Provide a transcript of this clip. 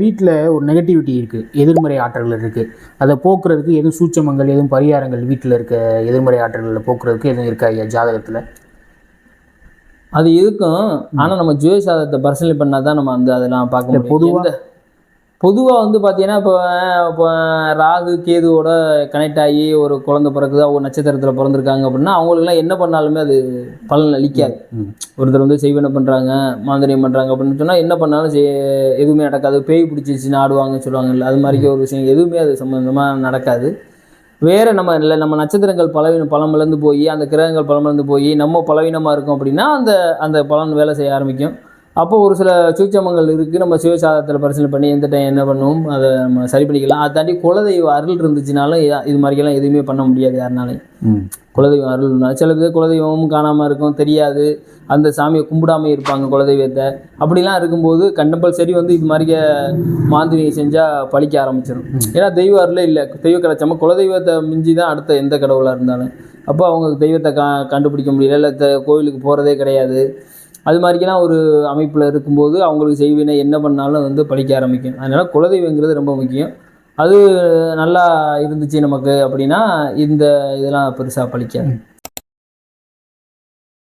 வீட்டில் ஒரு நெகட்டிவிட்டி இருக்குது, எதிர்மறை ஆற்றல்கள் இருக்குது, அதை போக்குறதுக்கு எதுவும் சூட்சமங்கள், எதுவும் பரிகாரங்கள் வீட்டில் இருக்க எதிர்மறை ஆற்றல்களை போக்குறதுக்கு எதுவும் இருக்கா ஐயா ஜாதகத்தில்? அது இருக்கும். ஆனால் நம்ம ஜோதிஷாஸ்திரத்தை பரிசீலனை பண்ணால் தான் நம்ம அதெல்லாம் பார்க்க முடியும். பொதுவாக வந்து பார்த்தீங்கன்னா, இப்போ ராகு கேதுவோட கனெக்ட் ஆகி ஒரு குழந்தை பிறகுது, ஒரு நட்சத்திரத்தில் பிறந்திருக்காங்க அப்படின்னா அவங்களுக்குலாம் என்ன பண்ணாலுமே அது பலன் அளிக்காது. ஒருத்தர் வந்து செய்வன பண்ணுறாங்க, மாந்திரியம் பண்ணுறாங்க அப்படின்னு சொன்னால் என்ன பண்ணாலும் எதுவுமே நடக்காது. பேய் பிடிச்சிச்சின்னு ஆடுவாங்கன்னு சொல்லுவாங்கல்ல, அது மாதிரி ஒரு விஷயம் எதுவுமே அது சம்மந்தமாக நடக்காது. வேறு நம்ம நட்சத்திரங்கள் பலமிழந்து போய், அந்த கிரகங்கள் பலமிழந்து போய் நம்ம பலவீனமாக இருக்கோம் அப்படின்னா அந்த பலன் வேலை செய்ய ஆரம்பிக்கும். அப்போ ஒரு சில சூட்சமங்கள் இருக்குது, நம்ம சிவசாதத்தில் பரிசீலனை பண்ணி எந்த டைம் என்ன பண்ணுவோம் அதை நம்ம சரி பண்ணிக்கலாம். அதை தாண்டி குலதெய்வ அருள் இருந்துச்சுனாலும் இது மாதிரிலாம் எதுவுமே பண்ண முடியாது யாருனாலையும். குலதெய்வம் அருள் இருந்தாலும் சில பேர் குலதெய்வமும் காணாமல் இருக்கும், தெரியாது, அந்த சாமியை கும்பிடாமல் இருப்பாங்க குலதெய்வத்தை. அப்படிலாம் இருக்கும்போது கம்பல்சரி வந்து இது மாதிரி மாந்திரியம் செஞ்சால் பழிக்க ஆரம்பிச்சிடும். ஏன்னா தெய்வ அருளே இல்லை, தெய்வ கிடைச்சாமல் குலதெய்வத்தை மிஞ்சி தான் அடுத்த எந்த கடவுளாக இருந்தாலும். அப்போ அவங்க தெய்வத்தை கண்டுபிடிக்க முடியல, இல்லை கோவிலுக்கு போகிறதே கிடையாது. அது மாதிரிக்கெல்லாம் ஒரு அமைப்பில் இருக்கும்போது அவங்களுக்கு செய்வினை என்ன பண்ணாலும் வந்து பழிக்க ஆரம்பிக்கும். அதனால் குலதெய்வங்கிறது ரொம்ப முக்கியம். அது நல்லா இருந்துச்சு நமக்கு அப்படின்னா இதெல்லாம் பெருசாக பழிக்காது.